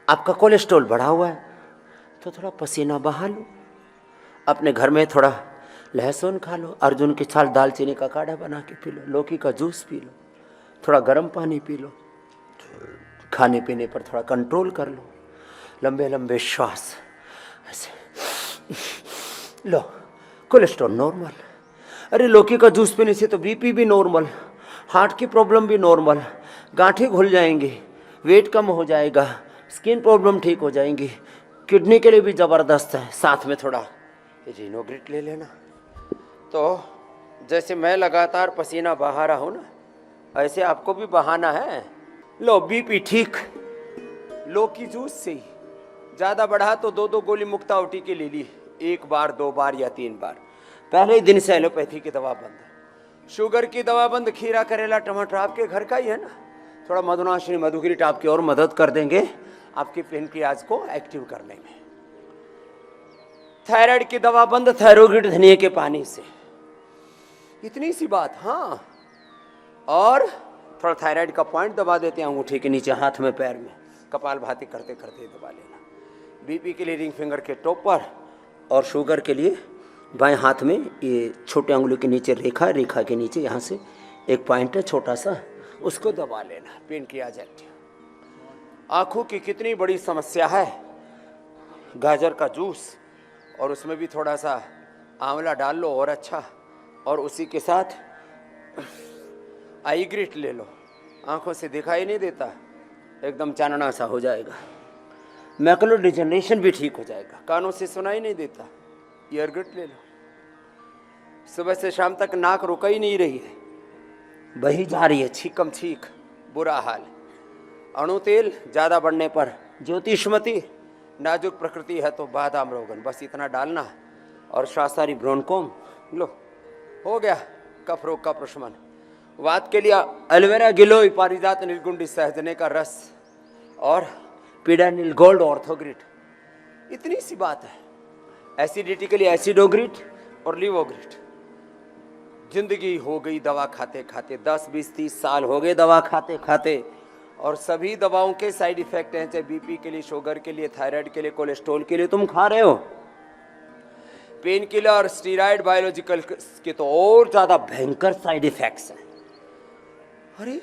आपका कोलेस्ट्रॉल बढ़ा हुआ है तो थोड़ा पसीना बहा लो, अपने घर में थोड़ा लहसुन खा लो, अर्जुन की छाल दालचीनी का काढ़ा बना के पी लो, लौकी का जूस पी लो, थोड़ा गर्म पानी पी लो, खाने पीने पर थोड़ा कंट्रोल कर लो, लंबे लंबे श्वास ऐसे लो, कोलेस्ट्रॉल नॉर्मल। अरे लौकी का जूस पीने से तो बीपी भी नॉर्मल, हार्ट की प्रॉब्लम भी नॉर्मल, गांठें घुल जाएंगी, वेट कम हो जाएगा, स्किन प्रॉब्लम ठीक हो जाएंगी, किडनी के लिए भी ज़बरदस्त है। साथ में थोड़ा रिनोग्रिट ले लेना। तो जैसे मैं लगातार पसीना बहा रहा हूँ ना, ऐसे आपको भी बहाना है। लो, बीपी ठीक, लौकी जूस से ही। ज़्यादा बढ़ा तो 2-2 गोली मुक्तावटी की ले ली, 1 बार 2 बार या 3 बार। पहले ही दिन से एलोपैथी की दवा बंद है, शुगर की दवा बंद, खीरा करेला टमाटर आपके घर का ही है ना, थोड़ा मधुनाशिनी मधुग्रिट आपकी और मदद कर देंगे आपकी पेनक्रियाज को एक्टिव करने में। थायराइड की दवा बंद, थायरोग्रिड धनिया के पानी से, इतनी सी बात। हाँ, और थोड़ा थायराइड का पॉइंट दबा देते हैं अंगूठे के नीचे, हाथ में, पैर में, कपालभाति करते करते दबा लेना। बीपी के लिए रिंग फिंगर के टॉप पर, और शुगर के लिए बाएं हाथ में ये छोटे अंगुली के नीचे रेखा, रेखा के नीचे यहाँ से एक पॉइंट है छोटा सा, उसको दबा लेना, पेनक्रियाज एक्टिव। आँखों की कितनी बड़ी समस्या है, गाजर का जूस और उसमें भी थोड़ा सा आंवला डाल लो और अच्छा, और उसी के साथ आई ग्रिट ले लो, आंखों से दिखाई नहीं देता, एकदम चानना सा हो जाएगा, मैकुलर डिजनरेशन भी ठीक हो जाएगा, कानों से सुनाई नहीं देता, ईयर ग्रिट ले लो। सुबह से शाम तक नाक रुक ही नहीं रही है, बही जा रही है, छीकम छीक, बुरा हाल। अणु तेल ज़्यादा बढ़ने पर ज्योतिषमती, नाजुक प्रकृति है तो बादाम रोगन, बस इतना डालना, और शासारी ब्रोनकोम लो, हो गया कफ रोग का प्रशमन। वात के लिए एलोवेरा गिलोय, पारिजात निर्गुंडी, सहजने का रस और पीडानिल गोल्ड ऑर्थोग्रिट, इतनी सी बात है। एसिडिटी के लिए एसिडोग्रिट और लिवोग्रिट। जिंदगी हो गई दवा खाते खाते, 10, 20, 30 साल हो गए दवा खाते खाते, और सभी दवाओं के साइड इफेक्ट हैं, चाहे बीपी के लिए, शुगर के लिए, थायराइड के लिए, कोलेस्ट्रॉल के लिए तुम खा रहे हो। पेन किलर, स्टीरॉयड, बायोलॉजिकल के तो और ज्यादा भयंकर साइड इफेक्ट्स हैं। अरे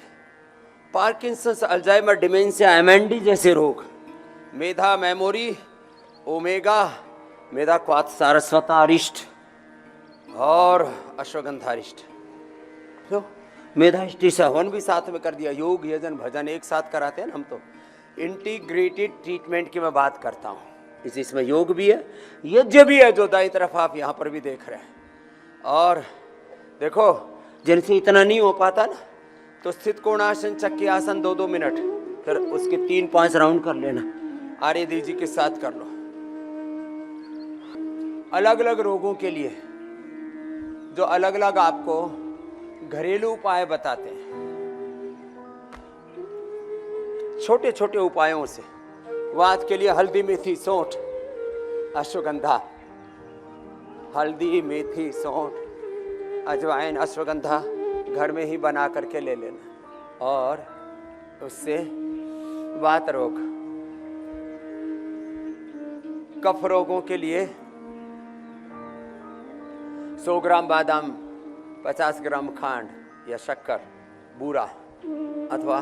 पार्किंसंस, अल्जाइमर, डिमेंशिया, एमएनडी जैसे रोग, मेधा, मेमोरी, ओमेगा, मेधा क्वाथ, सारस्वता अरिष्ट और अश्वगंधारिष्ट। लो, मेधाष्टि से हवन भी साथ में कर दिया, योग, यजन, भजन एक साथ कराते हैं ना हम तो। इंटीग्रेटेड ट्रीटमेंट की मैं बात करता हूँ, इसमें योग भी है, यज्ञ भी है, जो दाई तरफ आप यहाँ पर भी देख रहे हैं। और देखो, जिनसे इतना नहीं हो पाता ना, तो स्थित कोणासन, चक्की आसन 2-2 मिनट, फिर उसके 3-5 राउंड कर लेना, आर्य देव जी के साथ कर लो। अलग अलग रोगों के लिए जो अलग अलग आपको घरेलू उपाय बताते हैं, छोटे छोटे उपायों से। वात के लिए हल्दी, मेथी, सौंठ, अश्वगंधा, हल्दी, मेथी, सौंठ, अजवाइन, अश्वगंधा घर में ही बना करके ले लेना, और उससे वात रोग, कफ रोगों के लिए 100 ग्राम बादाम, 50 ग्राम खांड या शक्कर, बूरा, अथवा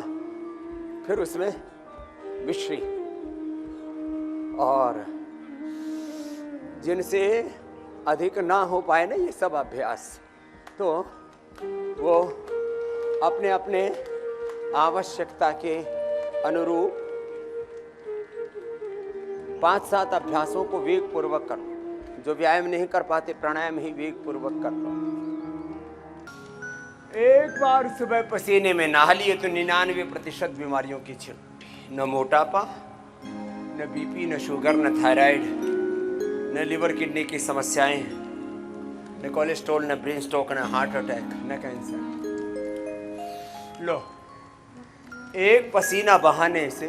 फिर उसमें मिश्री। और जिनसे अधिक ना हो पाए ना ये सब अभ्यास, तो वो अपने अपने आवश्यकता के अनुरूप 5-7 अभ्यासों को वेग पूर्वक करो। जो व्यायाम नहीं कर पाते, प्राणायाम ही वेग पूर्वक कर लो। एक बार सुबह पसीने में नहा लिए तो 99% बीमारियों की छुट्टी। न मोटापा, न बीपी, न शुगर, न थायराइड, न लिवर किडनी की समस्याएं, न कोलेस्ट्रॉल, न ब्रेन स्ट्रोक, न हार्ट अटैक, न कैंसर। लो, एक पसीना बहाने से,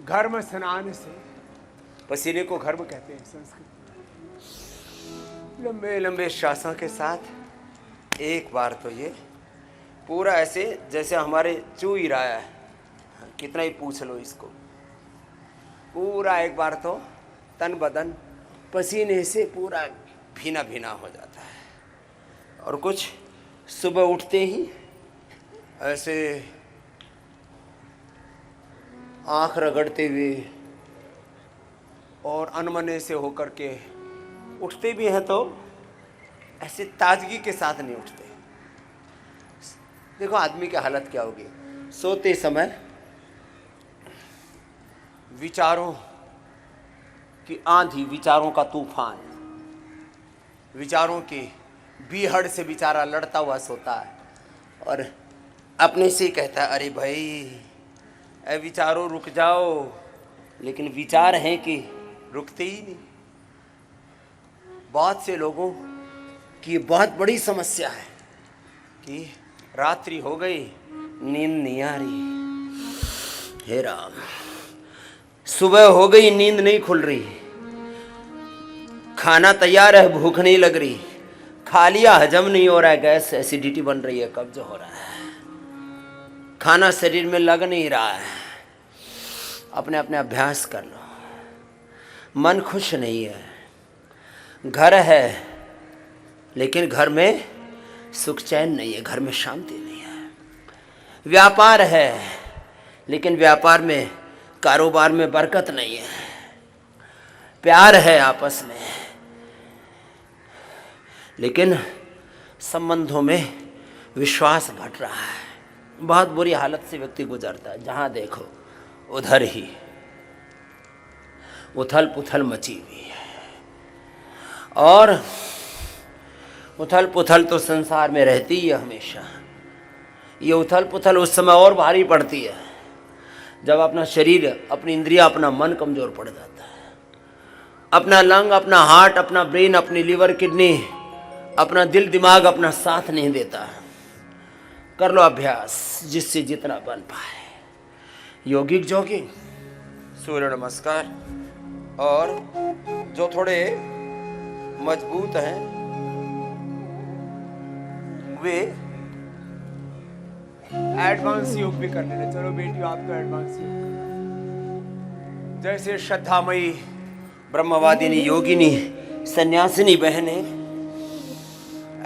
घर्म स्नान से, पसीने को घर्म कहते हैं संस्कृत, लंबे लंबे श्वासों के साथ एक बार तो ये पूरा ऐसे जैसे हमारे चू ही रहा है, कितना ही पूछ लो इसको, पूरा एक बार तो तन बदन पसीने से पूरा भीना भीना हो जाता है। और कुछ सुबह उठते ही ऐसे आँख रगड़ते हुए और अनमने से होकर के उठते भी हैं तो ऐसे ताजगी के साथ नहीं उठते। देखो आदमी की हालत क्या होगी, सोते समय विचारों की आंधी, विचारों का तूफान, विचारों की बीहड़ से बेचारा लड़ता हुआ सोता है और अपने से कहता है अरे भाई ए विचारों रुक जाओ, लेकिन विचार हैं कि रुकते ही नहीं। बहुत से लोगों की बहुत बड़ी समस्या है कि रात्रि हो गई नींद नहीं आ रही, हे राम, सुबह हो गई नींद नहीं खुल रही, खाना तैयार है भूख नहीं लग रही, खा लिया हजम नहीं हो रहा है, गैस एसिडिटी बन रही है, कब्ज हो रहा है, खाना शरीर में लग नहीं रहा है। अपने अपने अभ्यास कर लो। मन खुश नहीं है, घर है लेकिन घर में सुख चैन नहीं है, घर में शांति नहीं है। व्यापार है लेकिन व्यापार में, कारोबार में बरकत नहीं है। प्यार है आपस में लेकिन संबंधों में विश्वास घट रहा है। बहुत बुरी हालत से व्यक्ति गुजरता है, जहाँ देखो उधर ही उथल पुथल मची हुई है। और उथल पुथल तो संसार में रहती ही है हमेशा। ये उथल पुथल उस समय और भारी पड़ती है जब अपना शरीर, अपनी इंद्रिया, अपना मन कमज़ोर पड़ जाता है। अपना लंग, अपना हार्ट, अपना ब्रेन, अपनी लीवर, किडनी, अपना दिल दिमाग अपना साथ नहीं देता। कर लो अभ्यास जिससे जितना बन पाए। योगिक जॉगिंग, सूर्य नमस्कार, और जो थोड़े मजबूत हैं वे एडवांस योग भी कर लेना। चलो बेटियों आपका एडवांस योग, जैसे श्रद्धामयी ब्रह्मवादिनी योगिनी सन्यासिनी बहनें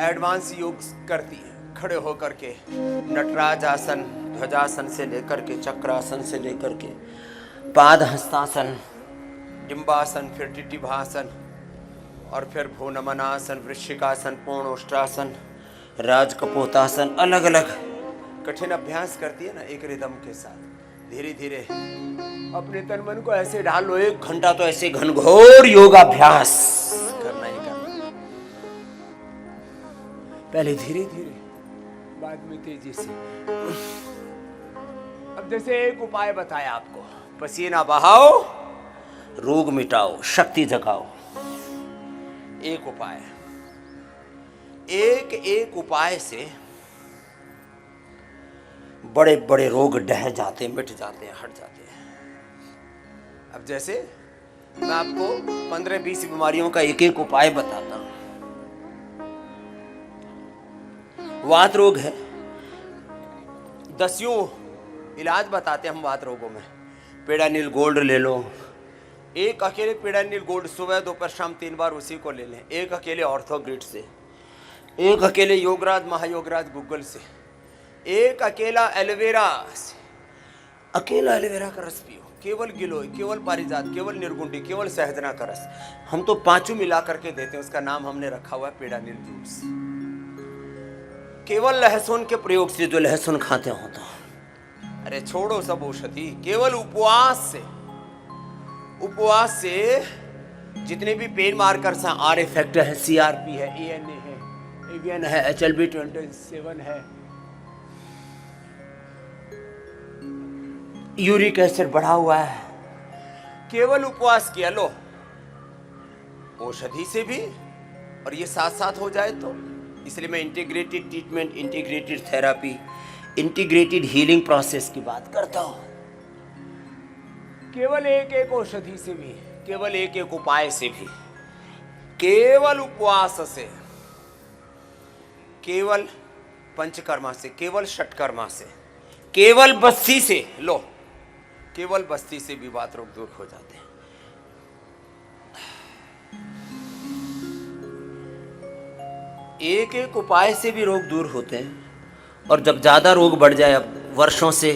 एडवांस योग करती है, खड़े होकर के नटराज आसन, ध्वजासन से लेकर के चक्रासन से लेकर के पाद हस्तासन, डिम्बासन, फिर टिटिभासन, और फिर भूनमनासन, वृश्चिकासन, पूर्णोष्ट्रासन, राजकपोतासन, अलग अलग कठिन अभ्यास करती है ना एक रिदम के साथ। धीरे धीरे अपने तन मन को ऐसे ढाल लो, 1 घंटा तो ऐसे घनघोर योगाभ्यास करना ही करना। पहले धीरे धीरे, बाद में तेजी से। अब जैसे एक उपाय बताया आपको, पसीना बहाओ, रोग मिटाओ, शक्ति जगाओ। एक उपाय, एक उपाय से बड़े बड़े रोग ढह जाते, मिट जाते हैं, हट जाते हैं। अब जैसे मैं आपको 15-20 बीमारियों का एक उपाय बताता हूं। वात रोग है, 10 इलाज बताते हैं हम वात रोगों में। पेडानिल गोल्ड ले लो, एक अकेले पेडानिल गोल्ड सुबह दोपहर शाम 3 बार उसी को ले लें। एक अकेले ऑर्थोग्रिड से, एक अकेले योगराज महायोगराज गूगल से, एक अकेला एलोवेरा से। अकेला एलोवेरा का रस पियो, केवल गिलोय, केवल पारिजात, केवल निर्गुंडी, केवल सहजना का रस। हम तो 5 मिला करके देते हैं, उसका नाम हमने रखा हुआ है पेडानिल जूस। केवल लहसुन के प्रयोग से, जो लहसुन खाते हो तो, अरे छोड़ो सब औषधि, केवल उपवास से जितने भी पेन मार्कर्स हैं, आर फैक्टर है, CRP है, ANA है, AVN है, HLB27 है, यूरिक एसिड बढ़ा हुआ है, केवल उपवास किया लो, औषधि से भी और ये साथ साथ हो जाए तो। इसलिए मैं integrated treatment, integrated therapy, integrated healing process की बात करता हूं। केवल एक औषधि से भी, केवल एक उपाय से भी, केवल उपवास से, केवल पंचकर्मा से, केवल षटकर्मा से, केवल बस्सी से लो, केवल बस्ती से भी वात रोग दूर हो जाते हैं। एक एक उपाय से भी रोग दूर होते हैं। और जब ज़्यादा रोग बढ़ जाए, अब वर्षों से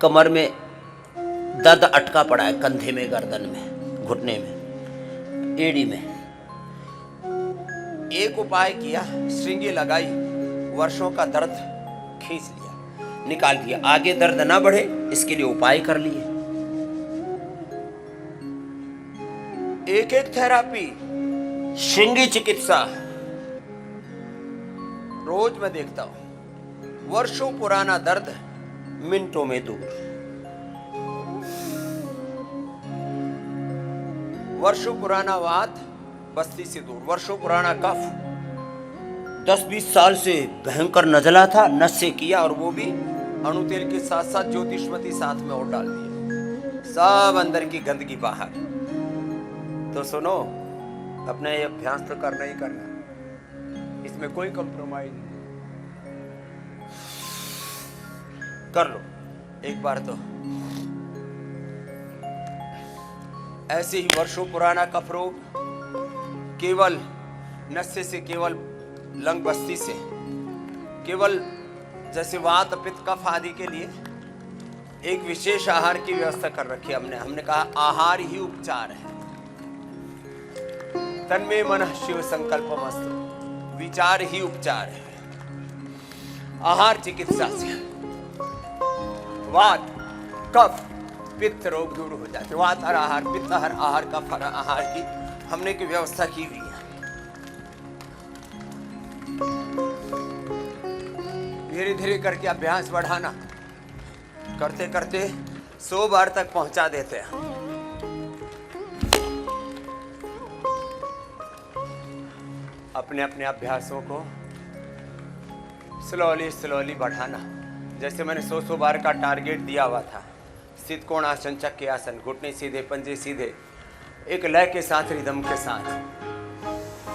कमर में दर्द अटका पड़ा है, कंधे में, गर्दन में, घुटने में, एड़ी में, एक उपाय किया, श्रृंगी लगाई, वर्षों का दर्द खींच लिया, निकाल दिया। आगे दर्द ना बढ़े इसके लिए उपाय कर लिए। एक एक थेरापी, श्रृंगी चिकित्सा रोज मैं देखता हूं। वर्षों पुराना दर्द मिनटों में दूर, वर्षों पुराना वात बस्ती से दूर, वर्षों पुराना कफ 10-20 साल से भयंकर नजला था, नस से किया, और वो भी अणु तेल के साथ साथ ज्योतिषमती साथ में और डाल दिए, सब अंदर की गंदगी बाहर। तो सुनो, अपना ये अभ्यास तो करना ही करना, इसमें कोई कंप्रोमाइज नहीं। कर लो एक बार तो। ऐसे ही वर्षों पुराना कफ रोग केवल नशे से, केवल लंग बस्ती से, केवल जैसे वात पित्त कफ आदि के लिए एक विशेष आहार की व्यवस्था कर रखी है हमने कहा आहार ही उपचार है। तन्मे मनः शिव संकल्पमस्तु, विचार ही उपचार है। आहार चिकित्सा से वात कफ पित्त रोग दूर हो जाते। वात हर आहार, पित्त हर आहार, कफ हर आहार की हमने की व्यवस्था की हुई है। धीरे धीरे करके अभ्यास बढ़ाना, करते करते 100 बार तक पहुंचा देते हैं। अपने अपने अभ्यासों को स्लोली बढ़ाना। जैसे मैंने 100 बार का टारगेट दिया हुआ था। स्थित कोण आसन, चक्के आसन, घुटने सीधे, पंजे सीधे, एक लय के साथ, रिदम के साथ।